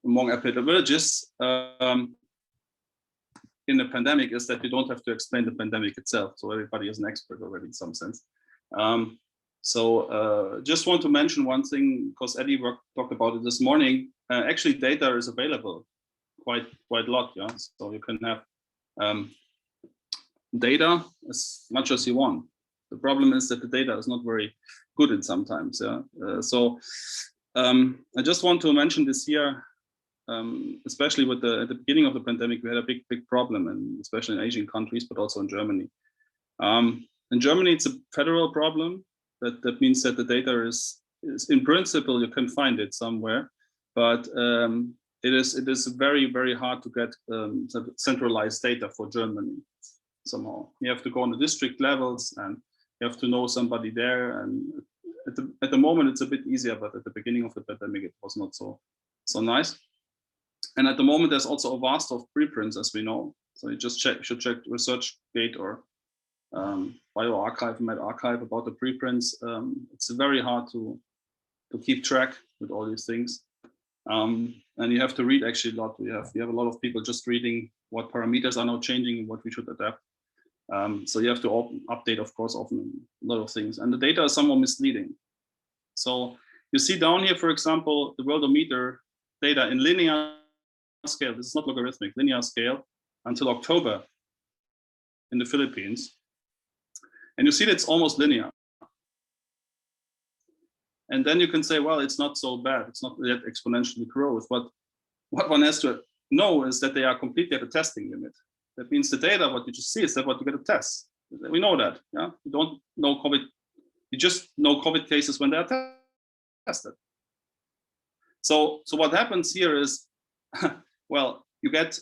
among epidemiologists in the pandemic is that you don't have to explain the pandemic itself. So everybody is an expert already in some sense. Just want to mention one thing, because Eddie talked about it this morning. Actually, data is available quite a lot. Yeah, so you can have data as much as you want. The problem is that the data is not very good in sometimes. Yeah, I just want to mention this here. Especially at the beginning of the pandemic, we had a big problem, and especially in Asian countries, but also in Germany. In Germany, it's a federal problem. That means that the data is in principle you can find it somewhere, but it is very hard to get centralized data for Germany. Somehow you have to go on the district levels, and you have to know somebody there. And at the moment, it's a bit easier, but at the beginning of the pandemic, it was not so nice. And at the moment, there's also a vast of preprints, as we know. So you just should check ResearchGate or bioRxiv, medRxiv about the preprints. It's very hard to keep track with all these things. And you have to read actually a lot. You have a lot of people just reading what parameters are now changing and what we should adapt. So you have to update, of course, often a lot of things. And the data is somewhat misleading. So you see down here, for example, the worldometer data in linear scale. This is not logarithmic, linear scale until October in the Philippines. And you see that it's almost linear. And then you can say, well, it's not so bad. It's not yet exponentially growth. But what one has to know is that they are completely at a testing limit. That means the data, what you just see is that what you get to test. We know that. Yeah, you don't know COVID. You just know COVID cases when they are tested. So what happens here is, well, you get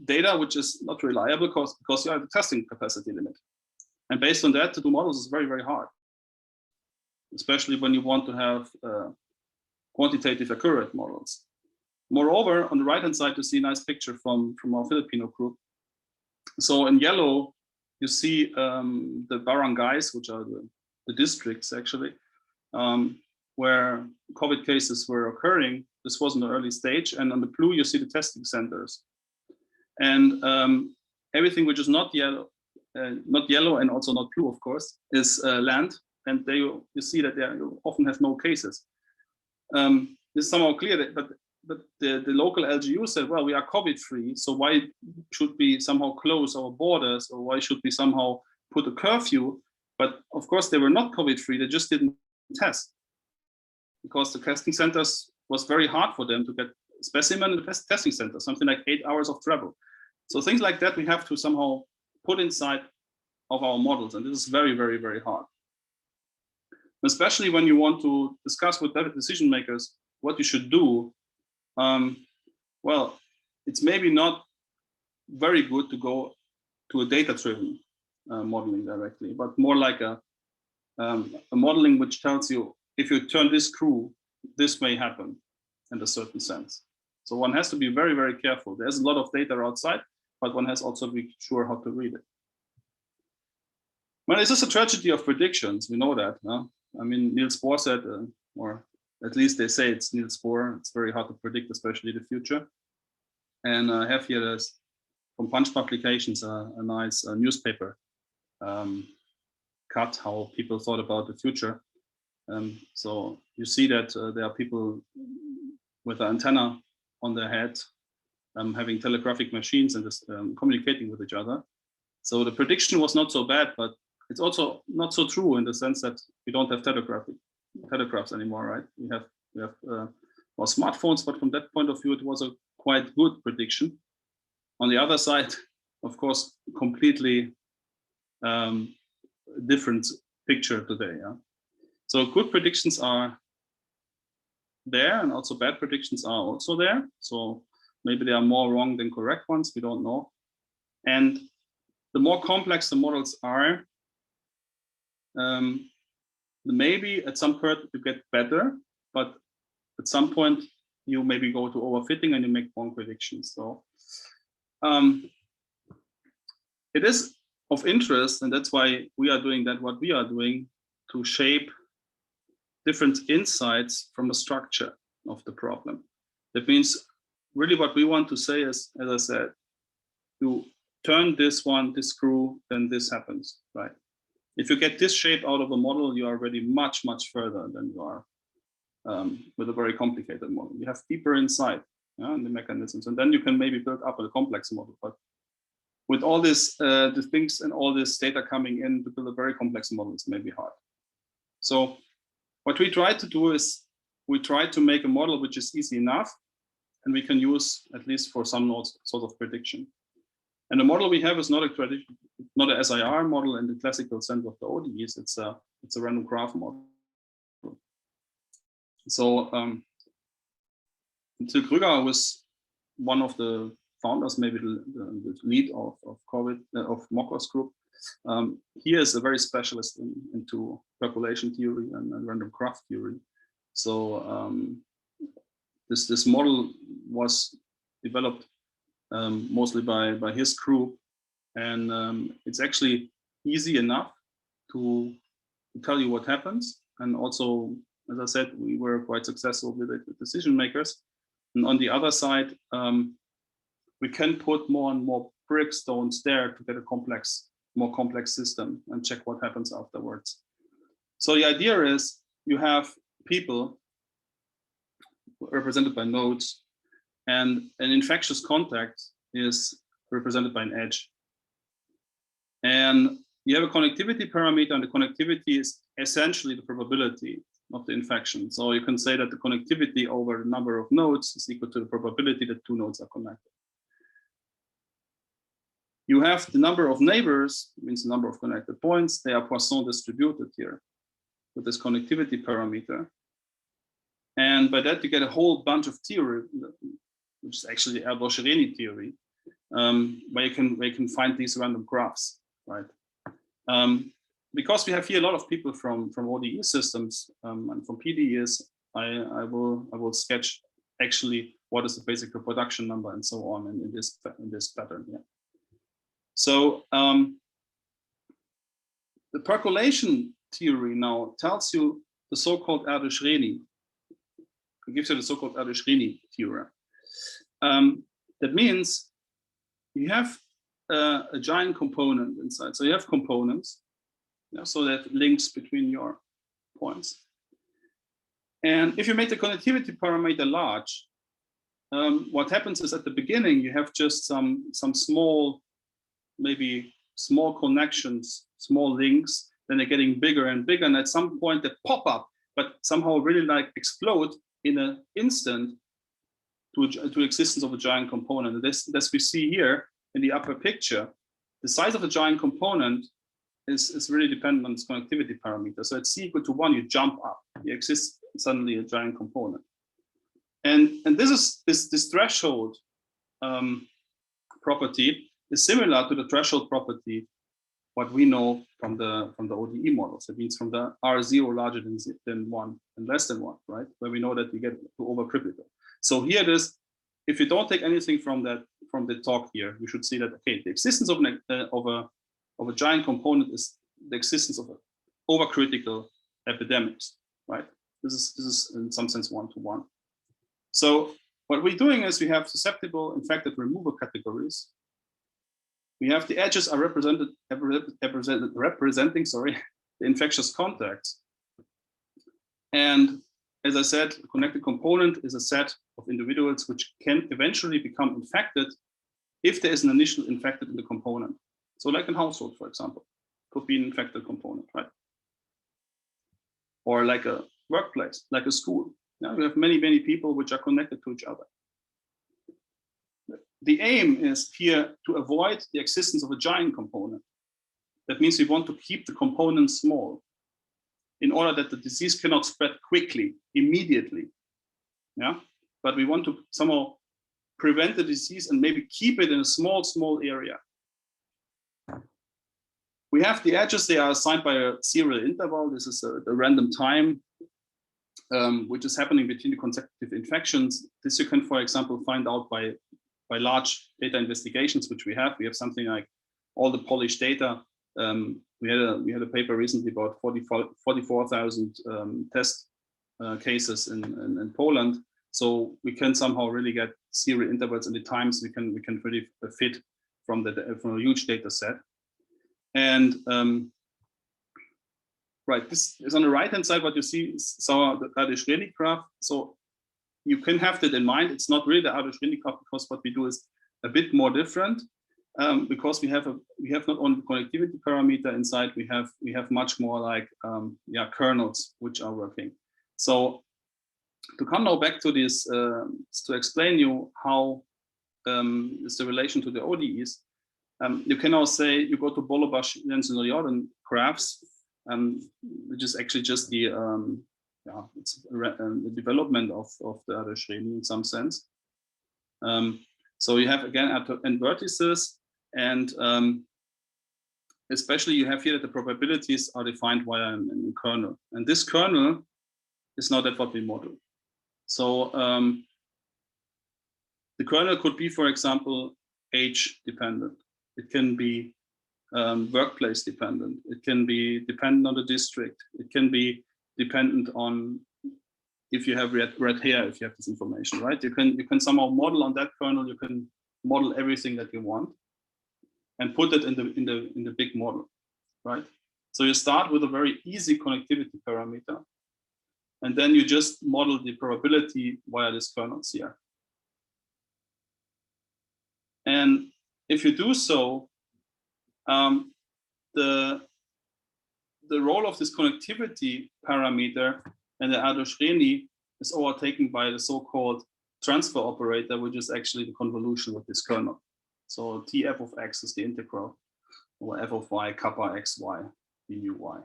data which is not reliable because you have a testing capacity limit. And based on that, to do models is very hard, especially when you want to have quantitative accurate models. Moreover, on the right-hand side, you see a nice picture from our Filipino group. So in yellow, you see the barangays, which are the districts actually, where COVID cases were occurring. This was in the early stage. And on the blue, you see the testing centers. And everything which is not yellow and also not blue, of course, is land. And there you see that you often have no cases. It's somehow clear that, but the local LGU said, well, we are COVID-free, so why should we somehow close our borders, or why should we somehow put a curfew? But of course, they were not COVID-free, they just didn't test. Because the testing centers was very hard for them to get specimen in the testing center, something like 8 hours of travel. So things like that we have to somehow put inside of our models, and this is very hard. Especially when you want to discuss with decision makers what you should do. Well, it's maybe not very good to go to a data-driven modeling directly, but more like a modeling which tells you, if you turn this screw, this may happen in a certain sense. So one has to be very careful. There's a lot of data outside, but one has also to be sure how to read it. Well, it's just a tragedy of predictions. We know that. No? I mean, Niels Bohr said, or at least they say it's Niels Bohr. It's very hard to predict, especially the future. And I have here this, from Punch Publications, a nice newspaper cut how people thought about the future. So you see that there are people with an antenna on their head having telegraphic machines and just communicating with each other. So the prediction was not so bad, but it's also not so true in the sense that we don't have telegraphs anymore, right? We have our smartphones, but from that point of view, it was a quite good prediction. On the other side, of course, completely different picture today. Yeah? So good predictions are there, and also bad predictions are also there. So maybe they are more wrong than correct ones, we don't know. And the more complex the models are, maybe at some point you get better, but at some point you maybe go to overfitting and you make wrong predictions. So it is of interest, and that's why we are doing that, what we are doing, to shape different insights from the structure of the problem. That means really what we want to say is, as I said, you turn this screw, then this happens, right? If you get this shape out of a model, you are already much, much further than you are with a very complicated model. You have deeper insight in the mechanisms, and then you can maybe build up a complex model. But with all this, the things and all this data coming in to build a very complex model is maybe hard. So what we try to do is we try to make a model which is easy enough, and we can use at least for some nodes sort of prediction. And the model we have is not a SIR model in the classical sense of the ODEs. It's a random graph model. So Till Krüger was one of the founders, maybe the lead of Mokos group. He is a very specialist into percolation theory and random graph theory. So this model was developed mostly by his group, and it's actually easy enough to tell you what happens. And also, as I said, we were quite successful with it with decision makers. And on the other side, we can put more and more brick stones there to get a more complex system and check what happens afterwards. So the idea is you have people represented by nodes, and an infectious contact is represented by an edge. And you have a connectivity parameter, and the connectivity is essentially the probability of the infection. So you can say that the connectivity over the number of nodes is equal to the probability that two nodes are connected. You have the number of neighbors, means the number of connected points. They are Poisson distributed here with this connectivity parameter. And by that, you get a whole bunch of theory, which is actually Erdos-Schereni theory, where you can find these random graphs, right? Because we have here a lot of people from ODE systems and from PDEs, I will sketch actually what is the basic reproduction number and so on in this pattern here. So the percolation theory now tells you the so-called Erdos-Schereni. It gives you the so-called Erdos-Schereni theorem. That means you have a giant component inside. So you have components, so that links between your points. And if you make the connectivity parameter large, what happens is at the beginning you have just some small, maybe small connections, small links. Then they're getting bigger and bigger, and at some point they pop up, but somehow really like explode in an instant to existence of a giant component. And this we see here in the upper picture. The size of a giant component is really dependent on its connectivity parameter. So at c equal to 1, you jump up. You exist suddenly a giant component. And this threshold property is similar to the threshold property what we know from the ODE models. It means from the R0 larger than 1 and less than 1, right? Where we know that we get to overcritical. So here it is. If you don't take anything from the talk here, you should see that okay, the existence of a giant component is the existence of overcritical epidemics, right? This is in some sense one-to-one. So what we're doing is we have susceptible, infected, removal categories. We have the edges are representing the infectious contacts. And as I said, a connected component is a set of individuals which can eventually become infected if there is an initial infected in the component. So like in household, for example, could be an infected component, right? Or like a workplace, like a school. Now you have many people which are connected to each other. The aim is here to avoid the existence of a giant component. That means we want to keep the component small in order that the disease cannot spread quickly, immediately. Yeah, but we want to somehow prevent the disease and maybe keep it in a small area. We have the edges, they are assigned by a serial interval. This is a random time which is happening between the consecutive infections. This you can, for example, find out by large data investigations, which we have. We have something like all the Polish data. We had a paper recently about 44,000 test cases in Poland. So we can somehow really get serial intervals in the times we can really fit from a huge data set. And right, this is on the right hand side. What you see is the Erdős-Rényi graph. So you can have that in mind. It's not really the Erdős-Rényi graph, because what we do is a bit more different. Because we have not only connectivity parameter inside, we have much more like kernels which are working. So to come now back to this, to explain you how is the relation to the ODEs, you can now say you go to Bolobash-Jensen-Riordan graphs, which is actually just the the development of the Erdős-Rényi in some sense. So you have again n vertices, and especially you have here that the probabilities are defined via a kernel, and this kernel is not that what we model. So the kernel could be, for example, age dependent. It can be workplace dependent. It can be dependent on the district. It can be dependent on if you have red hair, if you have this information, right? You can somehow model on that kernel. You can model everything that you want and put it in the big model, right? So you start with a very easy connectivity parameter, and then you just model the probability via these kernels here. And if you do so, the role of this connectivity parameter and the Erdős-Rényi is overtaken by the so-called transfer operator, which is actually the convolution with this kernel. So Tf of x is the integral over f of y kappa xy du y.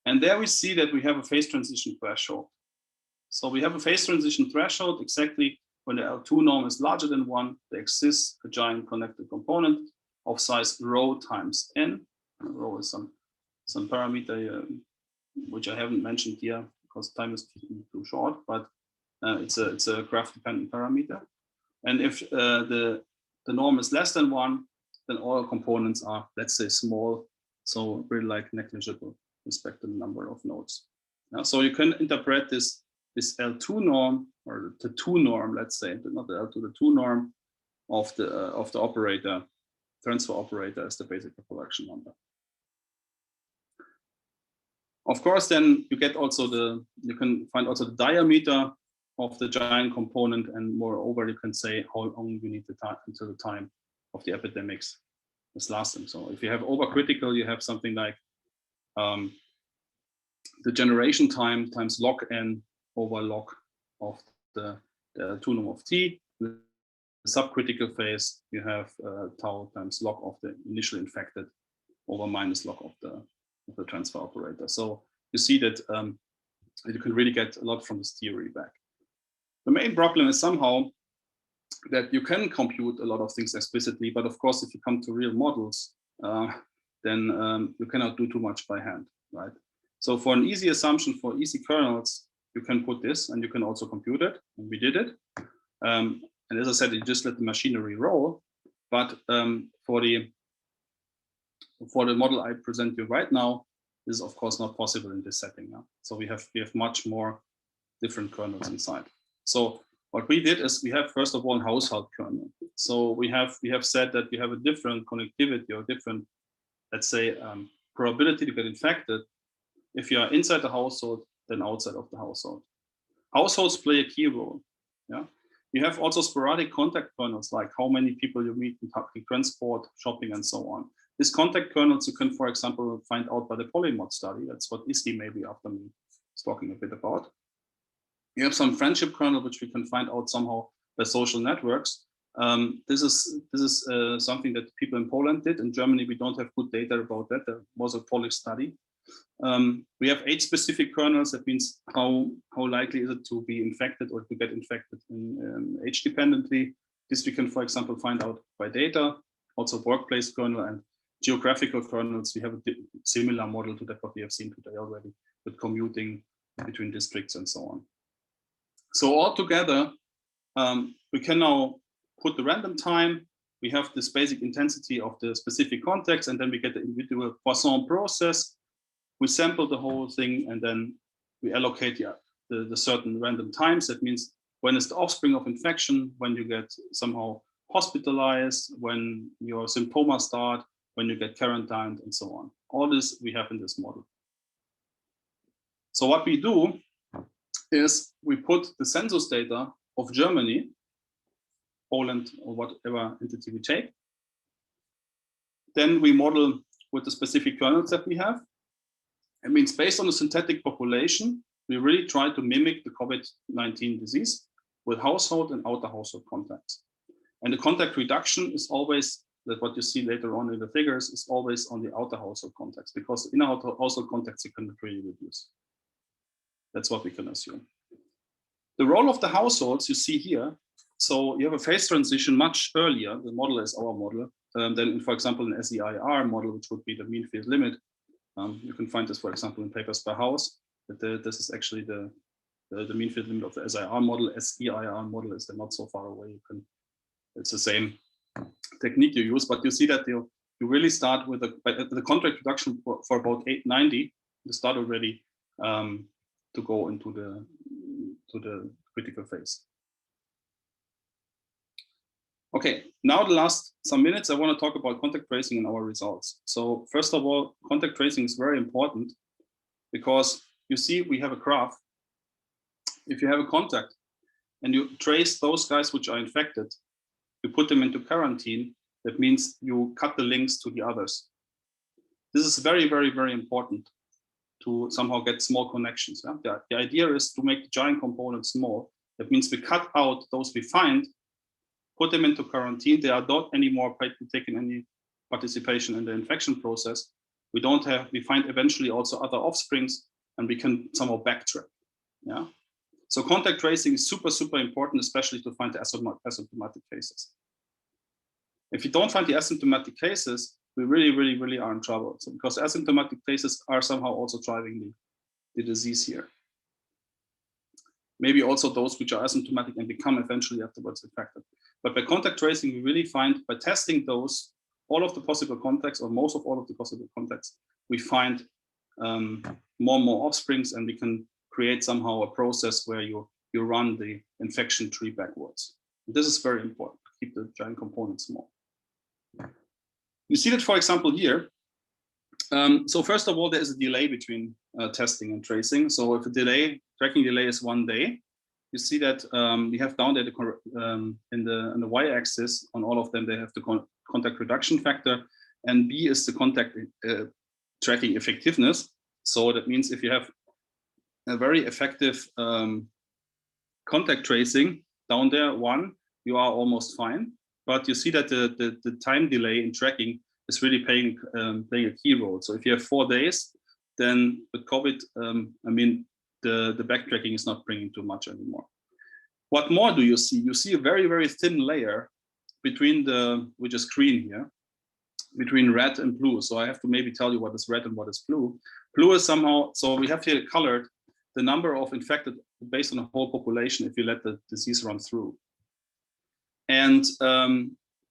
And there we see that we have a phase transition threshold. So we have a phase transition threshold exactly when the L2 norm is larger than 1, there exists a giant connected component of size rho times n. Rho is some parameter which I haven't mentioned here because time is too short, but it's a graph dependent parameter. And if the norm is less than 1, then all components are, let's say, small, so really like negligible respect to the number of nodes. Now, so you can interpret this L2 norm, or the 2 norm, let's say, not the L2, the 2 norm of the operator, transfer operator, as the basic reproduction number. Of course, then you get also you can find also the diameter of the giant component, and moreover, you can say how long you need the time until the time of the epidemics is lasting. So if you have overcritical, you have something like the generation time times log n over log of the 2 norm of t. The subcritical phase, you have tau times log of the initial infected over minus log of the transfer operator. So you see that you can really get a lot from this theory back. The main problem is somehow that you can compute a lot of things explicitly, but of course, if you come to real models, then you cannot do too much by hand, right? So for an easy assumption for easy kernels, you can put this and you can also compute it, and we did it. And as I said, you just let the machinery roll. But for the model I present you right now, this is of course not possible in this setting. Yeah? So we have much more different kernels inside. So what we did is we have first of all a household kernel. So we have said that we have a different connectivity or different, let's say, probability to get infected if you are inside the household than outside of the household. Households play a key role. Yeah. You have also sporadic contact kernels, like how many people you meet in public transport, shopping, and so on. These contact kernels you can, for example, find out by the polymorph study. That's what Isi maybe after me is talking a bit about. You have some friendship kernel, which we can find out somehow by social networks. This is something that people in Poland did. In Germany, we don't have good data about that. There was a Polish study. We have age-specific kernels. That means how likely is it to be infected or to get infected in age dependently. This we can, for example, find out by data. Also workplace kernel and geographical kernels. We have a similar model to that what we have seen today already with commuting between districts and so on. So all together, we can now put the random time. We have this basic intensity of the specific context, and then we get the individual Poisson process. We sample the whole thing, and then we allocate the certain random times. That means when is the offspring of infection, when you get somehow hospitalized, when your symptoms start, when you get quarantined, and so on. All this we have in this model. So what we do is we put the census data of Germany, Poland, or whatever entity we take. Then we model with the specific kernels that we have. It means based on the synthetic population, we really try to mimic the COVID-19 disease with household and outer household contacts. And the contact reduction is always, that what you see later on in the figures, is always on the outer household contacts, because inner household contacts you can really reduce. That's what we can assume. The role of the households you see here. So you have a phase transition much earlier. The model is our model. Than, for example, an SEIR model, which would be the mean field limit. You can find this, for example, in papers per house. But this is actually the mean field limit of the SEIR model. SEIR model is not so far away. It's the same technique you use, but you see that you really start with the contract reduction for about 890. You start already to go into the critical phase. Okay, now the last some minutes, I want to talk about contact tracing and our results. So first of all, contact tracing is very important because you see we have a graph. If you have a contact and you trace those guys which are infected, you put them into quarantine, that means you cut the links to the others. This is very, very, very important to somehow get small connections. Yeah? The idea is to make the giant components small. That means we cut out those we find, put them into quarantine. They are not anymore taking any participation in the infection process. We find eventually also other offsprings, and we can somehow backtrack. Yeah. So contact tracing is super, super important, especially to find the asymptomatic cases. If you don't find the asymptomatic cases, we really, really, really are in trouble. So because asymptomatic cases are somehow also driving the disease here. Maybe also those which are asymptomatic and become eventually afterwards infected. But by contact tracing, we really find, by testing those, all of the possible contacts, or most of all of the possible contacts, we find more and more offsprings, and we can create somehow a process where you run the infection tree backwards. This is very important to keep the giant components small. You see that, for example, here. So first of all, there is a delay between testing and tracing. So if a tracking delay is 1 day, you see that we have down there on the y-axis on all of them, they have the contact reduction factor, and B is the contact tracking effectiveness. So that means if you have a very effective contact tracing down there, 1, you are almost fine. But you see that the time delay in tracking is really playing a key role. So if you have 4 days, then with COVID, I mean, the backtracking is not bringing too much anymore. What more do you see? You see a very, very thin layer between which is green here, between red and blue. So I have to maybe tell you what is red and what is blue. Blue is somehow, so we have here colored the number of infected based on the whole population if you let the disease run through. And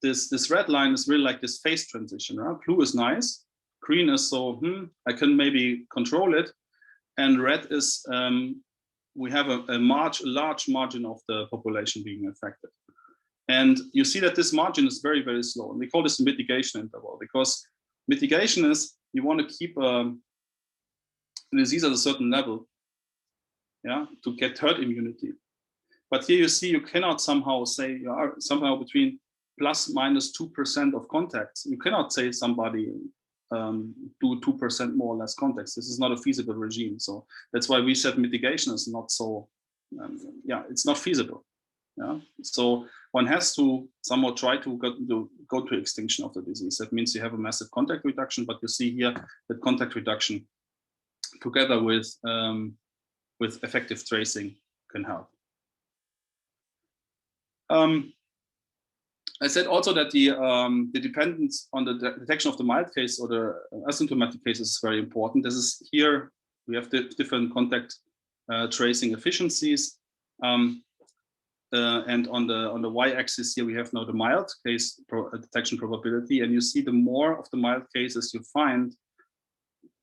this red line is really like this phase transition. Right? Blue is nice, green is so, I can maybe control it. And red is, we have a large margin of the population being affected. And you see that this margin is very, very slow. And we call this mitigation interval, because mitigation is, you want to keep the disease at a certain level, yeah, to get herd immunity. But here you see, you cannot somehow say you are somehow between plus minus 2% of contacts. You cannot say somebody do 2% more or less contacts. This is not a feasible regime. So that's why we said mitigation is not so, it's not feasible. Yeah. So one has to somehow try to go to extinction of the disease. That means you have a massive contact reduction, but you see here that contact reduction together with effective tracing can help. I said also that the dependence on the detection of the mild case or the asymptomatic case is very important. This is here, we have the different contact tracing efficiencies. And on the y-axis here, we have now the mild case detection probability. And you see the more of the mild cases you find,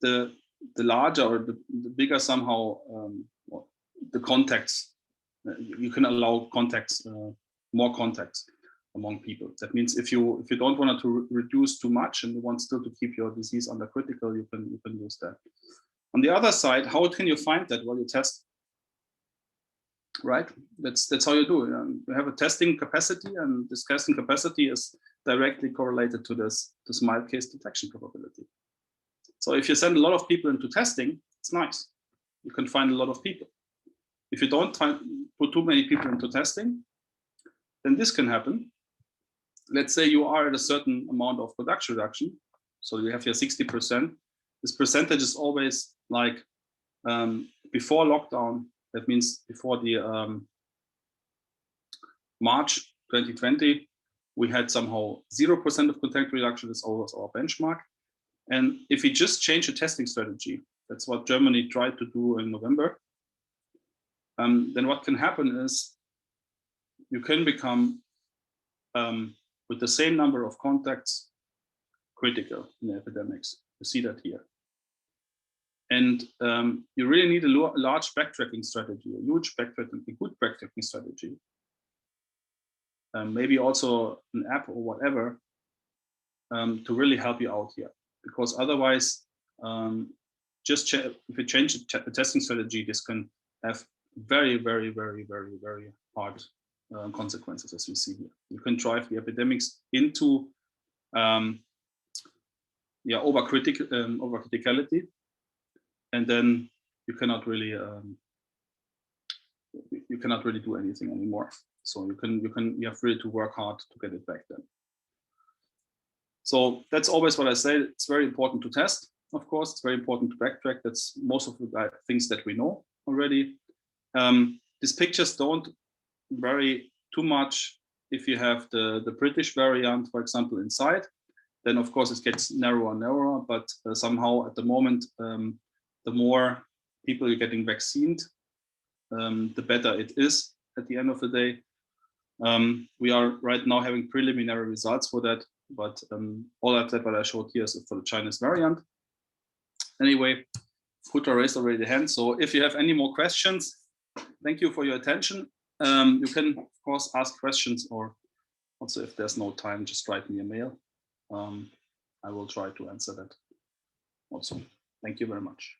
the larger or the bigger somehow the contacts. You can allow contacts, more contacts among people. That means if you don't want to reduce too much and you want still to keep your disease under critical, you can use that. On the other side, how can you find that? Well, you test, right? That's how you do it. You have a testing capacity, and this testing capacity is directly correlated to this mild case detection probability. So if you send a lot of people into testing, it's nice. You can find a lot of people. If you don't put too many people into testing, then this can happen. Let's say you are at a certain amount of production reduction. So you have your 60%. This percentage is always like before lockdown. That means before the March 2020, we had somehow 0% of contact reduction. This was our benchmark. And if we just change the testing strategy, that's what Germany tried to do in November, then what can happen is you can become, with the same number of contacts, critical in the epidemics. You see that here. And you really need a large backtracking strategy, a huge backtracking, a good backtracking strategy. Maybe also an app or whatever to really help you out here. Because otherwise, if you change the testing strategy, this can have very, very, very, very, very hard consequences, as we see here. You can drive the epidemics into overcriticality, and then you cannot really do anything anymore. So you have really to work hard to get it back then. So that's always what I say. It's very important to test, of course. It's very important to backtrack. That's most of the things that we know already. These pictures don't vary too much if you have the British variant, for example, inside. Then, of course, it gets narrower and narrower. But somehow at the moment, the more people you're getting vaccinated, the better it is at the end of the day. We are right now having preliminary results for that. But all of that what I showed here is for the Chinese variant. Anyway, Futa raised already the hand. So if you have any more questions, thank you for your attention. You can, of course, ask questions, or also if there's no time, just write me a mail. I will try to answer that also. Thank you very much.